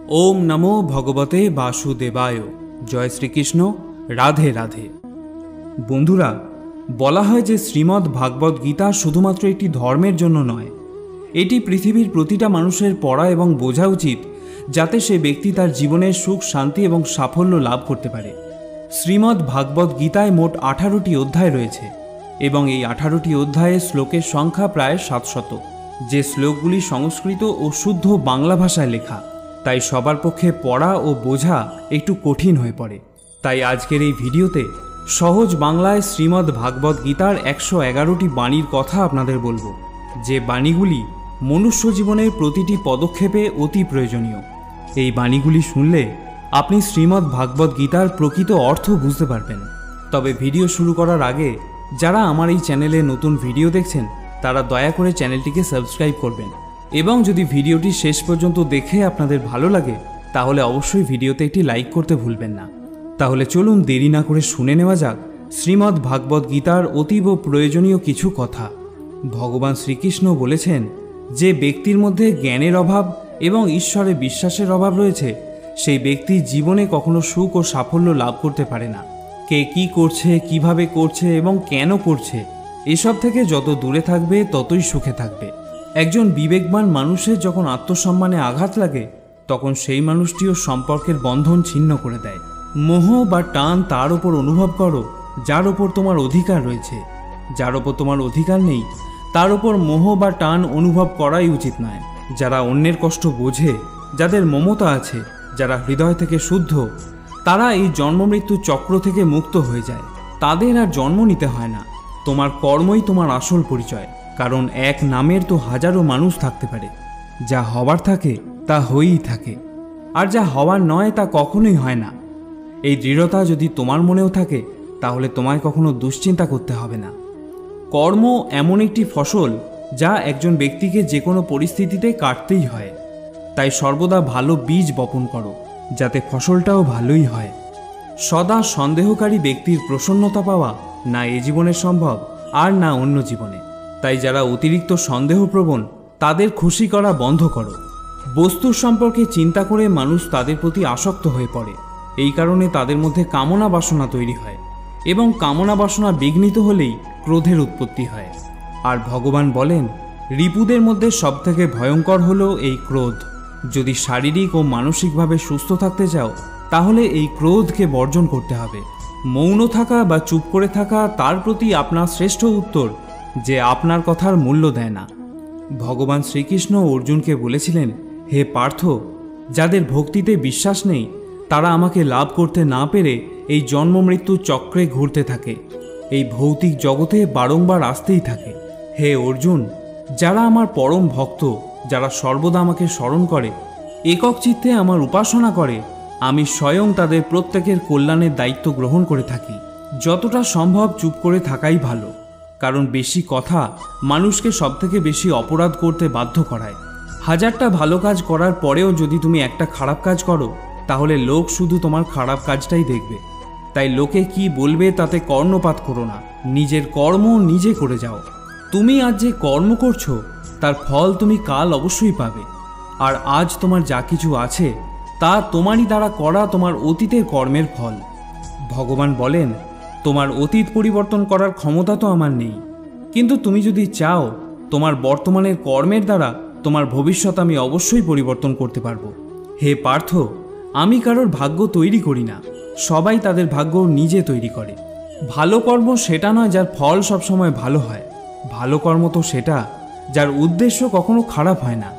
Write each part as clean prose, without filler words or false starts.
ओम नमो भगवते वासुदेवाय। जय श्रीकृष्ण। राधे राधे। बंधुरा बला है जे श्रीमद् भागवत गीता शुधुमात्र एकटी धर्मेर जन्य नय, एटी पृथिवीर प्रतिटा मानुषेर पढ़ा एवं बोझा उचित जाते से व्यक्ति तार जीवने सुख शांति एवं साफल्य लाभ करते पारे। श्रीमद् भागवत गीताय मोट 18टी अध्याय रयेछे एवं एई 18टी अध्याये श्लोकेर संख्या प्राय 700। जे श्लोकगुली संस्कृत और शुद्ध बांगला भाषाय लेखा, ताई सबार पक्षे पढ़ा और बोझा एकटू कठिन हये पड़े। ताई आजकेर एई भिडियोते सहज बांगलाय श्रीमद् भागवत गीतार 111टी बाणीर कथा आपनादेर बोलबो, जे बाणीगुली मनुष्य जीवनेर प्रतिटी पदक्षेपे अति प्रयोजनीय। एई बाणीगुली शुनले आपनि श्रीमद् भागवत गीतार प्रकृत अर्थ बुझते पारबेन। तबे भिडियो शुरू करार आगे जारा आमार एई चैनेले नतून भिडियो देखछेन तारा दया करे चैनलटिके सबस्क्राइब करबेन एबं यदि भिडियोटी शेष पर्यन्त देखे आपनादेर भालो लागे ताहले अवश्यई भिडियोते एकटी लाइक करते भुलबेन ना। ताहले चलुन देरी ना करे शुने नेওয়া যাক श्रीमद् भागवत गीतार अतीव प्रयोजनीय किछु कथा। भगवान श्रीकृष्ण बोलेছেন जे व्यक्तिर मध्य ज्ञानेर अभाव एवं ईश्वरे विश्वासेर अभाव रयेछे सेई व्यक्ति जीवने कखनो सुख और साफल्य लाभ करते पारे ना। के कि करछे, किभाबे करछे एवं केन करछे एसब थेके যত दूरे थाकबे ततई सुखे थाकबे। एकजन विवेकबान मानुषेर जखन आत्मसम्माने आघात लागे तखन सेई मानुषटिओ सम्पर्केर बंधन छिन्न करे देय। मोह बा टान तार ओपर अनुभव करो जार ओपर तोमार अधिकार रयेछे। जार ओपर तोमार अधिकार नेই तार ओपर मोह बा टान अनुभव कराई उचित नय। जारा अन्येर कष्ट बोझे, जादेर ममता आछे, जारा हृदय थेके शुद्ध, तारा এই जन्म मृत्यु चक्र थेके मुक्त हये जाय। तादेर आर जन्म निते हय ना। तोमार कर्मई तोमार आसल परिचय। कारण एक नामेर तो हजारों मानुष थाकते पारे। जा हवार थाके ता हयेई थाके, आर जा हवार नय ता कखनोई हय ना। এই দৃঢ়তা যদি তোমার মনেও থাকে তাহলে তোমায় কখনো দুশ্চিন্তা করতে হবে না। কর্ম এমন একটি ফসল যা একজন ব্যক্তিকে যে কোনো পরিস্থিতিতে কাটতেই হয়। তাই সর্বদা ভালো বীজ বপন করো যাতে ফসলটাও ভালোই হয়। সদা সন্দেহকারী ব্যক্তির প্রসন্নতা পাওয়া না এই জীবনে সম্ভব আর না অন্য জীবনে। তাই যারা অতিরিক্ত সন্দেহপ্রবণ তাদের খুশি করা বন্ধ করো। বস্তুর সম্পর্কে চিন্তা করে মানুষ তাদের প্রতি আসক্ত হয়ে পড়ে। এই কারণে তাদের মধ্যে কামনা বাসনা তৈরি হয় এবং কামনা বাসনা বিঘ্নিত হলেই ক্রোধের উৎপত্তি হয়। আর ভগবান বলেন রিপুদের মধ্যে সবথেকে ভয়ঙ্কর হলো এই ক্রোধ। যদি শারীরিক ও মানসিকভাবে সুস্থ থাকতে চাও তাহলে এই ক্রোধকে বর্জন করতে হবে। মৌন থাকা বা চুপ করে থাকা তার প্রতি আপনার শ্রেষ্ঠ উত্তর যে আপনার কথার মূল্য দেয় না। ভগবান শ্রীকৃষ্ণ অর্জুনকে বলেছিলেন, হে পার্থ, যাদের ভক্তিতে বিশ্বাস নেই তারা আমাকে লাভ করতে না পেরে এই জন্ম মৃত্যু চক্রে ঘুরতে থাকে, এই ভৌতিক জগতে বারংবার আসতেই থাকে। হে অর্জুন, যারা আমার পরম ভক্ত, যারা সর্বদা আমাকে স্মরণ করে, একক চিত্তে আমার উপাসনা করে, আমি স্বয়ং তাদের প্রত্যেকের কল্যাণের দায়িত্ব গ্রহণ করে থাকি। যতটা সম্ভব চুপ করে থাকাই ভালো, কারণ বেশি কথা মানুষকে সবথেকে বেশি অপরাধ করতে বাধ্য করায়। হাজারটা ভালো কাজ করার পরেও যদি তুমি একটা খারাপ কাজ করো তাহলে লোক শুধু তোমার খারাপ কাজটাই দেখবে। তাই লোকে কি বলবে তাতে কর্ণপাত করো না, নিজের কর্ম নিজে করে যাও। তুমি আজ যে কর্ম করছো তার ফল তুমি কাল অবশ্যই পাবে। আর আজ তোমার যা কিছু আছে তা তোমারই দ্বারা করা তোমার অতীতের কর্মের ফল। ভগবান বলেন, তোমার অতীত পরিবর্তন করার ক্ষমতা তো আমার নেই, কিন্তু তুমি যদি চাও তোমার বর্তমানের কর্মের দ্বারা তোমার ভবিষ্যৎ আমি অবশ্যই পরিবর্তন করতে পারবো। হে পার্থ, আমি কারোর ভাগ্য তৈরি করি না, সবাই তাদের ভাগ্য নিজে তৈরি করে। ভালো কর্ম সেটা নয় যার ফল সবসময় ভালো হয়। ভালো কর্ম তো সেটা যার উদ্দেশ্য কখনো খারাপ হয় না।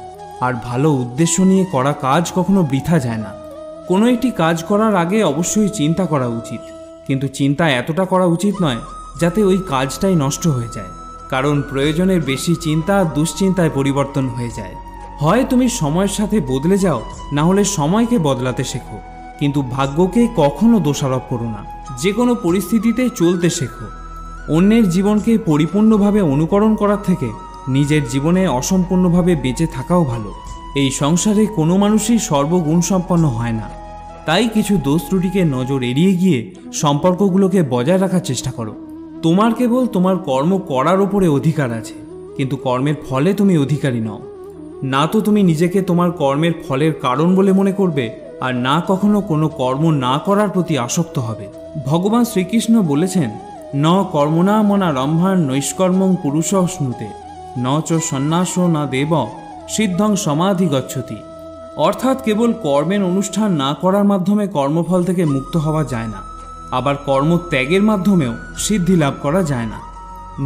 আর ভালো উদ্দেশ্য নিয়ে করা কাজ কখনো বৃথা যায় না। কোনো একটি কাজ করার আগে অবশ্যই চিন্তা করা উচিত, কিন্তু চিন্তা এতটা করা উচিত নয় যাতে ওই কাজটাই নষ্ট হয়ে যায়। কারণ প্রয়োজনের বেশি চিন্তা দুশ্চিন্তায় পরিবর্তন হয়ে যায়। হয় তুমি সময়ের সাথে বদলে যাও, না হলে সময়কে বদলাতে শেখো, কিন্তু ভাগ্যকে কখনো দোষারোপ করো না। যে কোনো পরিস্থিতিতে চলতে শেখো। অন্যের জীবনকে পরিপূর্ণভাবে অনুকরণ করার থেকে নিজের জীবনে অসম্পূর্ণভাবে বেঁচে থাকাও ভালো। এই সংসারে কোনো মানুষই সর্বগুণসম্পন্ন হয় না। তাই কিছু দোষ ত্রুটিকে নজর এড়িয়ে গিয়ে সম্পর্কগুলোকে বজায় রাখার চেষ্টা করো। তোমার কেবল তোমার কর্ম করার উপরে অধিকার আছে, কিন্তু কর্মের ফলে তুমি অধিকারী নও। না তো তুমি নিজেকে তোমার কর্মের ফলের কারণ বলে মনে করবে, আর না কখনো কোনো কর্ম না করার প্রতি আসক্ত হবে। ভগবান শ্রীকৃষ্ণ বলেছেন, ন কর্মণা মনা রম্ভান নৈষ্কর্মং পুরুষ স্নুতে ন চ সন্ন্যাস না দেব সিদ্ধং সমাধি গচ্ছতি। অর্থাৎ কেবল কর্মের অনুষ্ঠান না করার মাধ্যমে কর্মফল থেকে মুক্ত হওয়া যায় না, আবার কর্মত্যাগের মাধ্যমেও সিদ্ধি লাভ করা যায় না।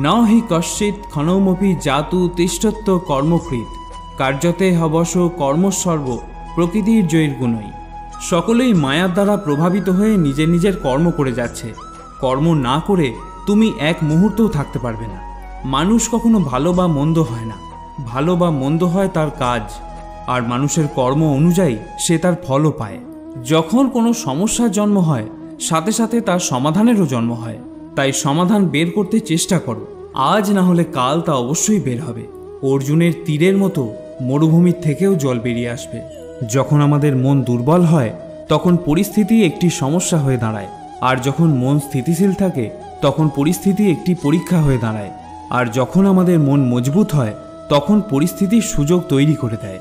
ন হি কশ্চিৎ ক্ষণমপি জাতু তিষ্ঠত্ব কর্মকৃত কার্যতে হবশ কর্মসর্ব প্রকৃতির জয়ীর গুণই। সকলেই মায়ার দ্বারা প্রভাবিত হয়ে নিজের নিজের কর্ম করে যাচ্ছে। কর্ম না করে তুমি এক মুহূর্তও থাকতে পারবে না। মানুষ কখনো ভালো বা মন্দ হয় না, ভালো বা মন্দ হয় তার কাজ, আর মানুষের কর্ম অনুযায়ী সে তার ফলও পায়। যখন কোনো সমস্যার জন্ম হয়, সাথে সাথে তার সমাধানেরও জন্ম হয়। তাই সমাধান বের করতে চেষ্টা করো, আজ না হলে কাল তা অবশ্যই বের হবে। অর্জুনের তীরের মতো মরুভূমির থেকেও জল বেরিয়ে আসবে। যখন আমাদের মন দুর্বল হয় তখন পরিস্থিতি একটি সমস্যা হয়ে দাঁড়ায়, আর যখন মন স্থিতিশীল থাকে তখন পরিস্থিতি একটি পরীক্ষা হয়ে দাঁড়ায়, আর যখন আমাদের মন মজবুত হয় তখন পরিস্থিতির সুযোগ তৈরি করে দেয়।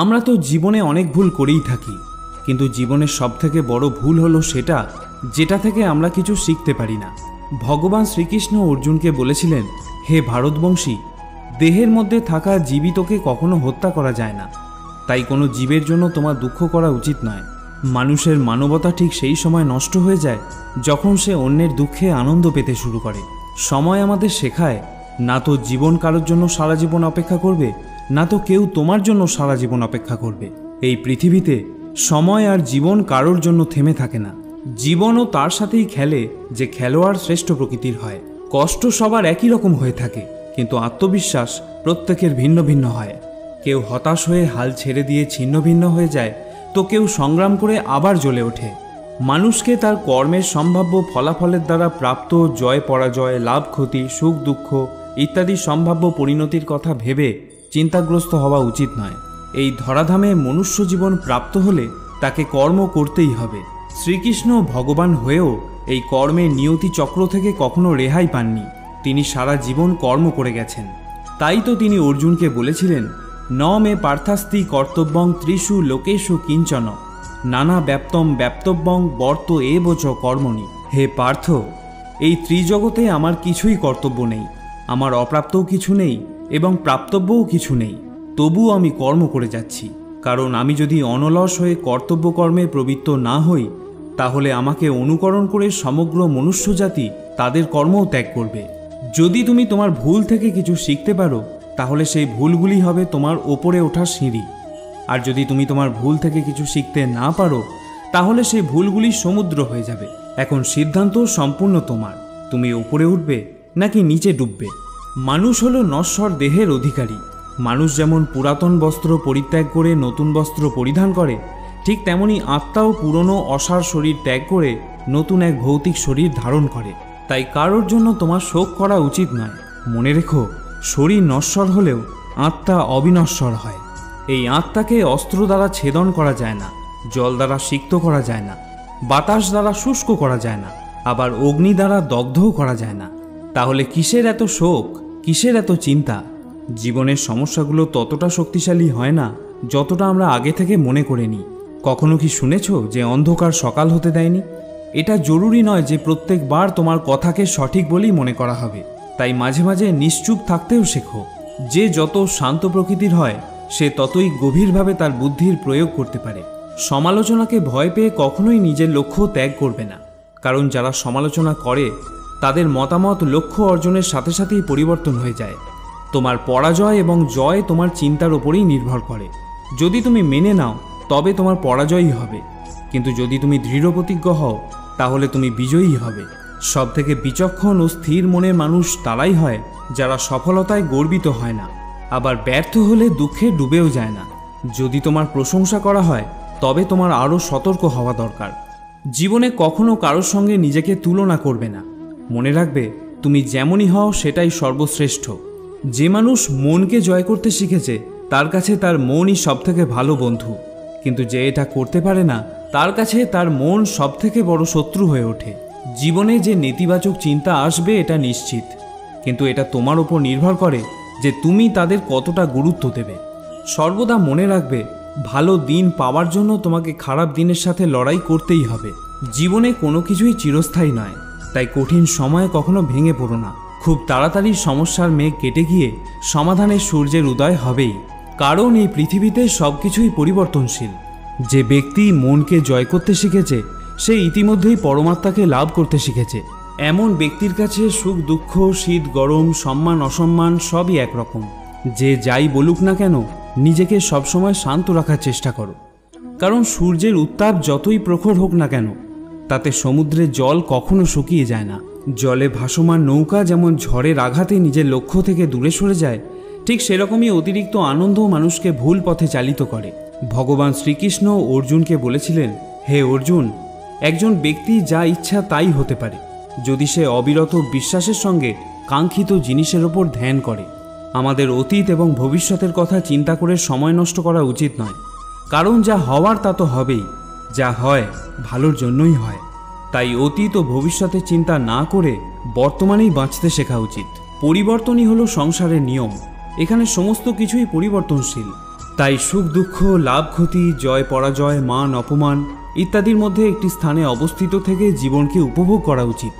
আমরা তো জীবনে অনেক ভুল করেই থাকি, কিন্তু জীবনের সবথেকে বড় ভুল হলো সেটা যেটা থেকে আমরা কিছু শিখতে পারি না। ভগবান শ্রীকৃষ্ণ অর্জুনকে বলেছিলেন, হে ভারতবংশী, দেহের মধ্যে থাকা জীবিতকে কখনো হত্যা করা যায় না, তাই কোনো জীবের জন্য তোমার দুঃখ করা উচিত নয়। মানুষের মানবতা ঠিক সেই সময় নষ্ট হয়ে যায় যখন সে অন্যের দুঃখে আনন্দ পেতে শুরু করে। সময় আমাদের শেখায়, না তো জীবন কারোর জন্য সারা জীবন অপেক্ষা করবে, না তো কেউ তোমার জন্য সারা জীবন অপেক্ষা করবে। এই পৃথিবীতে সময় আর জীবন কারোর জন্য থেমে থাকে না। জীবনও তার সাথেই খেলে যে খেলোয়াড় শ্রেষ্ঠ প্রকৃতির হয়। কষ্ট সবার একই রকম হয়ে থাকে, কিন্তু আত্মবিশ্বাস প্রত্যেকের ভিন্ন ভিন্ন হয়। কেউ হতাশ হয়ে হাল ছেড়ে দিয়ে ছিন্ন ভিন্ন হয়ে যায়, তো কেউ সংগ্রাম করে আবার জ্বলে ওঠে। মানুষকে তার কর্মের সম্ভাব্য ফলাফলের দ্বারা প্রাপ্ত জয় পরাজয়, লাভ ক্ষতি, সুখ দুঃখ ইত্যাদি সম্ভাব্য পরিণতির কথা ভেবে চিন্তাগ্রস্ত হওয়া উচিত নয়। এই ধরাধামে মনুষ্য জীবন প্রাপ্ত হলে তাকে কর্ম করতেই হবে। শ্রীকৃষ্ণ ভগবান হয়েও এই কর্মের নিয়তি চক্র থেকে কখনো রেহাই পাননি। তিনি সারা জীবন কর্ম করে গেছেন। তাই তো তিনি অর্জুনকে বলেছিলেন, ন মে পার্থাস্তি কর্তব্যং ত্রিষু লোকেষু কিঞ্চন নানা ব্যাপ্তম ব্যাপ্তব্যং বর্ত এবচ কর্মণি। হে পার্থ, এই ত্রিজগতে আমার কিছুই কর্তব্য নেই, আমার অপ্রাপ্তও কিছু নেই এবং প্রাপ্তব্যও কিছু নেই, তবুও আমি কর্ম করে যাচ্ছি। কারণ আমি যদি অনলস হয়ে কর্তব্য কর্মে প্রবৃত্ত না হই, তাহলে আমাকে অনুকরণ করে সমগ্র মনুষ্যজাতি তাদের কর্মও ত্যাগ করবে। যদি তুমি তোমার ভুল থেকে কিছু শিখতে পারো, তাহলে সেই ভুলগুলি হবে তোমার ওপরে ওঠার সিঁড়ি। আর যদি তুমি তোমার ভুল থেকে কিছু শিখতে না পারো, তাহলে সেই ভুলগুলি সমুদ্র হয়ে যাবে। এখন সিদ্ধান্ত সম্পূর্ণ তোমার, তুমি ওপরে উঠবে নাকি নিচে ডুববে। মানুষ হলো নশ্বর দেহের অধিকারী। মানুষ যেমন পুরাতন বস্ত্র পরিত্যাগ করে নতুন বস্ত্র পরিধান করে, ঠিক তেমনি আত্মাও পুরনো অসার শরীর ত্যাগ করে নতুন এক ভৌতিক শরীর ধারণ করে। তাই কারোর জন্য তোমার শোক করা উচিত নয়। মনে রেখো, শরীর নশ্বর হলেও আত্মা অবিনশ্বর হয়। এই আত্মাকে অস্ত্র দ্বারা ছেদন করা যায় না, জল দ্বারা সিক্ত করা যায় না, বাতাস দ্বারা শুষ্ক করা যায় না, আবার অগ্নি দ্বারা দগ্ধও করা যায় না। তাহলে কিসের এত শোক, কিসের এত চিন্তা? জীবনের সমস্যাগুলো ততটা শক্তিশালী হয় না যতটা আমরা আগে থেকে মনে করে নিই। কখনো কি শুনেছ যে অন্ধকার সকাল হতে দেয়নি? এটা জরুরি নয় যে প্রত্যেকবার তোমার কথাকে সঠিক বলেই মনে করা হবে। তাই মাঝে মাঝে নিশ্চুপ থাকতেও শেখো। যে যত শান্ত প্রকৃতির হয়, সে ততই গভীরভাবে তার বুদ্ধির প্রয়োগ করতে পারে। সমালোচনাকে ভয় পেয়ে কখনোই নিজের লক্ষ্য ত্যাগ করবে না, কারণ যারা সমালোচনা করে তাদের মতামত লক্ষ্য অর্জনের সাথে সাথেই পরিবর্তন হয়ে যায়। তোমার পরাজয় এবং জয় তোমার চিন্তার ওপরেই নির্ভর করে। যদি তুমি মেনে নাও, তবে তোমার পরাজয়ই হবে, কিন্তু যদি তুমি দৃঢ় প্রতিজ্ঞ হও, তাহলে তুমি বিজয়ী হবে। সবথেকে বিচক্ষণ ও স্থির মনের মানুষ তারাই হয় যারা সফলতায় গর্বিত হয় না, আবার ব্যর্থ হলে দুঃখে ডুবেও যায় না। যদি তোমার প্রশংসা করা হয়, তবে তোমার আরও সতর্ক হওয়া দরকার। জীবনে কখনো কারোর সঙ্গে নিজেকে তুলনা করবে না। মনে রাখবে, তুমি যেমনই হও সেটাই সর্বশ্রেষ্ঠ। যে মানুষ মনকে জয় করতে শিখেছে, তার কাছে তার মনই সবথেকে ভালো বন্ধু। কিন্তু যে এটা করতে পারে না, তার কাছে তার মন সবথেকে বড় শত্রু হয়ে ওঠে। জীবনে যে নেতিবাচক চিন্তা আসবে এটা নিশ্চিত, কিন্তু এটা তোমার উপর নির্ভর করে যে তুমি তাদের কতটা গুরুত্ব দেবে। সর্বদা মনে রাখবে, ভালো দিন পাওয়ার জন্য তোমাকে খারাপ দিনের সাথে লড়াই করতেই হবে। জীবনে কোনো কিছুই চিরস্থায়ী নয়, তাই কঠিন সময়ে কখনো ভেঙে পড়ো না। খুব তাড়াতাড়ি সমস্যার মেঘ কেটে গিয়ে সমাধানের সূর্যের উদয় হবেই, কারণ এই পৃথিবীতে সবকিছুই পরিবর্তনশীল। যে ব্যক্তি মনকে জয় করতে শিখেছে সে ইতিমধ্যেই পরমাত্মাকে লাভ করতে শিখেছে। এমন ব্যক্তির কাছে সুখ দুঃখ, শীত গরম, সম্মান অসম্মান সবই একরকম। যে যাই বলুক না কেন, নিজেকে সবসময় শান্ত রাখার চেষ্টা করো, কারণ সূর্যের উত্তাপ যতই প্রখর হোক না কেন, তাতে সমুদ্রের জল কখনো শুকিয়ে যায় না। জলে ভাসমান নৌকা যেমন ঝড়ের আঘাতে নিজের লক্ষ্য থেকে দূরে সরে যায়, ঠিক সেরকমই অতিরিক্ত আনন্দ মানুষকে ভুল পথে চালিত করে। ভগবান শ্রীকৃষ্ণ অর্জুনকে বলেছিলেন, হে অর্জুন, একজন ব্যক্তি যা ইচ্ছা তাই হতে পারে যদি সে অবিরত বিশ্বাসের সঙ্গে কাঙ্ক্ষিত জিনিসের ওপর ধ্যান করে। আমাদের অতীত এবং ভবিষ্যতের কথা চিন্তা করে সময় নষ্ট করা উচিত নয়, কারণ যা হওয়ার তা তো হবেই, যা হয় ভালোর জন্যই হয়। তাই অতীত ও ভবিষ্যতের চিন্তা না করে বর্তমানেই বাঁচতে শেখা উচিত। পরিবর্তনই হলো সংসারের নিয়ম, এখানে সমস্ত কিছুই পরিবর্তনশীল। তাই সুখ দুঃখ, লাভ ক্ষতি, জয় পরাজয়, মান অপমান ইত্যাদির মধ্যে একটি স্থানে অবস্থিত থেকে জীবনকে উপভোগ করা উচিত।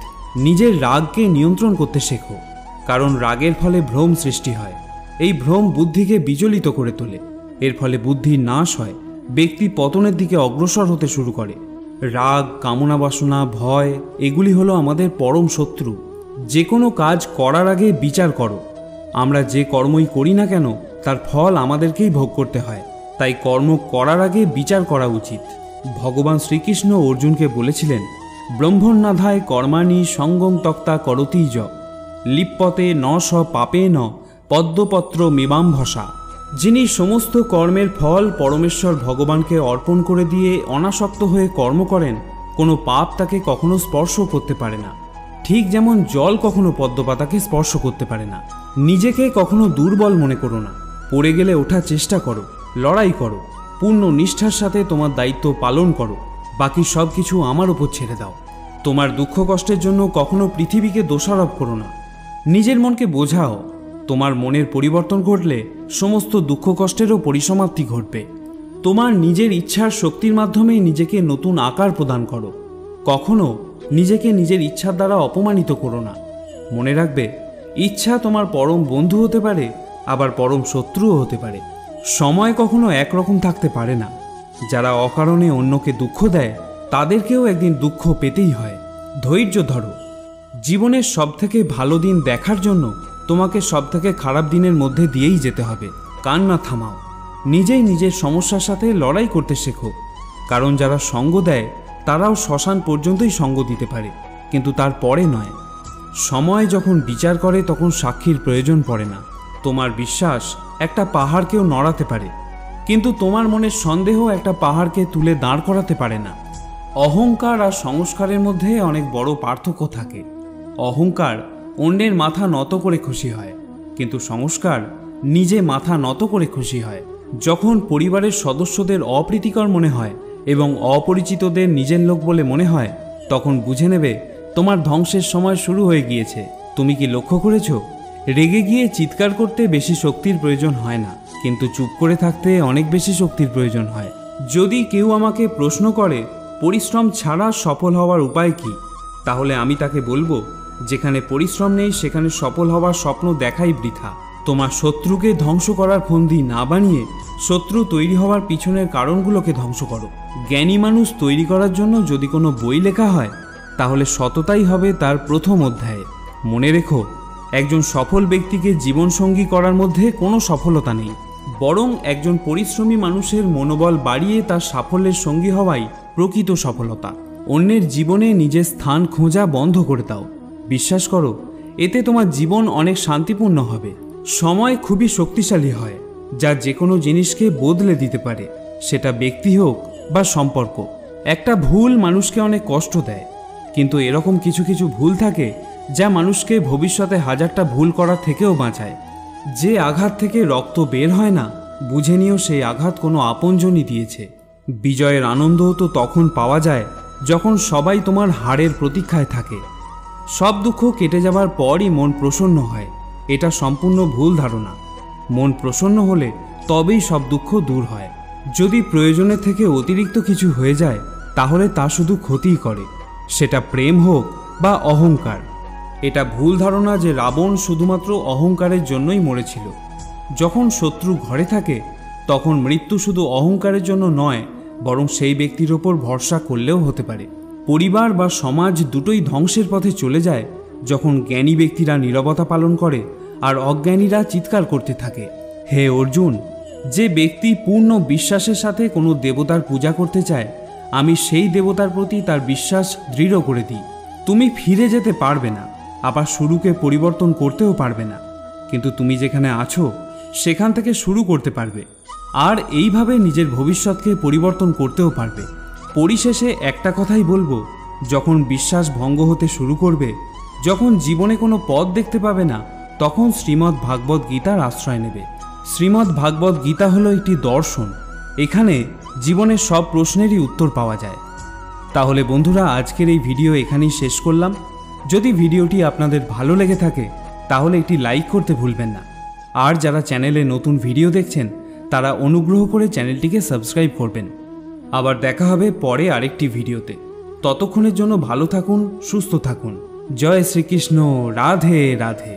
নিজের রাগকে নিয়ন্ত্রণ করতে শেখো, কারণ রাগের ফলে ভ্রম সৃষ্টি হয়। এই ভ্রম বুদ্ধিকে বিচলিত করে তোলে, এর ফলে বুদ্ধির নাশ হয়, ব্যক্তি পতনের দিকে অগ্রসর হতে শুরু করে। রাগ, কামনা বাসনা, ভয় এগুলি হলো আমাদের পরম শত্রু। যে কোনো কাজ করার আগে বিচার করো। আমরা যে কর্মই করি না কেন তার ফল আমাদেরকেই ভোগ করতে হয়, তাই কর্ম করার আগে বিচার করা উচিত। ভগবান শ্রীকৃষ্ণ অর্জুনকে বলেছিলেন, ব্রহ্মণ্যাধায় কর্মাণি সঙ্গম তক্তা করতি য লিপ্পতে ন স পাপে ন পদ্মপত্র মিবাম্ভসা। যিনি সমস্ত কর্মের ফল পরমেশ্বর ভগবানকে অর্পণ করে দিয়ে অনাসক্ত হয়ে কর্ম করেন, কোনো পাপ তাকে কখনো স্পর্শ করতে পারে না। ঠিক যেমন জল কখনো পদ্মপাতাকে স্পর্শ করতে পারে না। নিজেকে কখনো দুর্বল মনে করো না, পড়ে গেলে ওঠার চেষ্টা করো, লড়াই করো, পূর্ণ নিষ্ঠার সাথে তোমার দায়িত্ব পালন করো, বাকি সব কিছু আমার উপর ছেড়ে দাও। তোমার দুঃখ কষ্টের জন্য কখনো পৃথিবীকে দোষারোপ করো না, নিজের মনকে বোঝাও। তোমার মনের পরিবর্তন ঘটলে সমস্ত দুঃখ কষ্টেরও পরিসমাপ্তি ঘটবে। তোমার নিজের ইচ্ছার শক্তির মাধ্যমে নিজেকে নতুন আকার প্রদান করো। কখনো নিজেকে নিজের ইচ্ছার দ্বারা অপমানিত করো না। মনে রাখবে, ইচ্ছা তোমার পরম বন্ধু হতে পারে, আবার পরম শত্রুও হতে পারে। সময় কখনো একরকম থাকতে পারে না। যারা অকারণে অন্যকে দুঃখ দেয় তাদেরকেও একদিন দুঃখ পেতেই হয়। ধৈর্য ধরো। জীবনের সবথেকে ভালো দিন দেখার জন্য তোমাকে সবথেকে খারাপ দিনের মধ্যে দিয়েই যেতে হবে। কান্না থামাও, নিজেই নিজের সমস্যার সাথে লড়াই করতে শেখো, কারণ যারা সঙ্গ দেয় তারাও শ্মশান পর্যন্তই সঙ্গ দিতে পারে, কিন্তু তার পরে নয়। সময় যখন বিচার করে তখন সাক্ষীর প্রয়োজন পড়ে না। তোমার বিশ্বাস একটা পাহাড়কেও নড়াতে পারে, কিন্তু তোমার মনের সন্দেহ একটা পাহাড়কে তুলে দাঁড় করাতে পারে না। অহংকার আর সংস্কারের মধ্যে অনেক বড় পার্থক্য থাকে। অহংকার অন্যের মাথা নত করে খুশি হয়, কিন্তু সংস্কার নিজে মাথা নত করে খুশি হয়। যখন পরিবারের সদস্যদের অপ্রীতিকর মনে হয় এবং অপরিচিতদের নিজের লোক বলে মনে হয়, তখন বুঝে নেবে তোমার ধ্বংসের সময় শুরু হয়ে গিয়েছে। তুমি কি লক্ষ্য করেছ, রেগে গিয়ে চিৎকার করতে বেশি শক্তির প্রয়োজন হয় না, কিন্তু চুপ করে থাকতে অনেক বেশি শক্তির প্রয়োজন হয়। যদি কেউ আমাকে প্রশ্ন করে পরিশ্রম ছাড়া সফল হওয়ার উপায় কি, তাহলে আমি তাকে বলবো, যেখানে পরিশ্রম নেই সেখানে সফল হওয়ার স্বপ্ন দেখাই বৃথা। তোমার শত্রুকে ধ্বংস করার ফন্দি না বানিয়ে শত্রু তৈরি হওয়ার পিছনের কারণগুলোকে ধ্বংস করো। জ্ঞানী মানুষ তৈরি করার জন্য যদি কোনো বই লেখা হয়, তাহলে সততাই হবে তার প্রথম অধ্যায়ে। মনে রেখো, একজন সফল ব্যক্তিকে জীবনসঙ্গী করার মধ্যে কোনো সফলতা নেই, বরং একজন পরিশ্রমী মানুষের মনোবল বাড়িয়ে তার সাফল্যের সঙ্গী হওয়াই প্রকৃত সফলতা। অন্যের জীবনে নিজের স্থান খোঁজা বন্ধ করে দাও। বিশ্বাস করো, এতে তোমার জীবন অনেক শান্তিপূর্ণ হবে। সময় খুবই শক্তিশালী হয়, যা যে কোনো জিনিসকে বদলে দিতে পারে, সেটা ব্যক্তি হোক বা সম্পর্ক। একটা ভুল মানুষকে অনেক কষ্ট দেয়, কিন্তু এরকম কিছু কিছু ভুল থাকে যা মানুষকে ভবিষ্যতে হাজারটা ভুল করার থেকেও বাঁচায়। যে আঘাত থেকে রক্ত বের হয় না, বুঝে নিও সেই আঘাত কোনো আপনজনই দিয়েছে। বিজয়ের আনন্দও তো তখন পাওয়া যায় যখন সবাই তোমার হারের প্রতীক্ষায় থাকে। সব দুঃখ কেটে যাবার পরই মন প্রসন্ন হয়, এটা সম্পূর্ণ ভুল ধারণা। মন প্রসন্ন হলে তবেই সব দুঃখ দূর হয়। যদি প্রয়োজনের থেকে অতিরিক্ত কিছু হয়ে যায় তাহলে তা শুধু ক্ষতিই করে, সেটা প্রেম হোক বা অহংকার। এটা ভুল ধারণা যে রাবণ শুধুমাত্র অহংকারের জন্যই মরেছিল। যখন শত্রু ঘরে থাকে তখন মৃত্যু শুধু অহংকারের জন্য নয়, বরং সেই ব্যক্তির ওপর ভরসা করলেও হতে পারে। পরিবার বা সমাজ দুটোই ধ্বংসের পথে চলে যায় যখন জ্ঞানী ব্যক্তিরা নীরবতা পালন করে আর অজ্ঞানীরা চিৎকার করতে থাকে। হে অর্জুন, যে ব্যক্তি পূর্ণ বিশ্বাসের সাথে কোনো দেবতার পূজা করতে চায়, আমি সেই দেবতার প্রতি তার বিশ্বাস দৃঢ় করে দিই। তুমি ফিরে যেতে পারবে না, আবার শুরুকে পরিবর্তন করতেও পারবে না, কিন্তু তুমি যেখানে আছো সেখান থেকে শুরু করতে পারবে, আর এইভাবে নিজের ভবিষ্যৎকে পরিবর্তন করতেও পারবে। পরিশেষে একটা কথাই বলবো, যখন বিশ্বাস ভঙ্গ হতে শুরু করবে, যখন জীবনে কোনো পথ দেখতে পাবে না, তখন শ্রীমদ্ ভাগবত গীতার আশ্রয় নেবে। শ্রীমদ্ ভাগবত গীতা হলো একটি দর্শন, এখানে জীবনের সব প্রশ্নেরই উত্তর পাওয়া যায়। তাহলে বন্ধুরা, আজকের এই ভিডিও এখানেই শেষ করলাম। যদি ভিডিওটি আপনাদের ভালো লেগে থাকে তাহলে একটি লাইক করতে ভুলবেন না, আর যারা চ্যানেলে নতুন ভিডিও দেখছেন তারা অনুগ্রহ করে চ্যানেলটিকে সাবস্ক্রাইব করবেন। আবার দেখা হবে পরে আরেকটি ভিডিওতে। ততক্ষণের জন্য ভালো থাকুন, সুস্থ থাকুন। জয় শ্রীকৃষ্ণ। রাধে রাধে।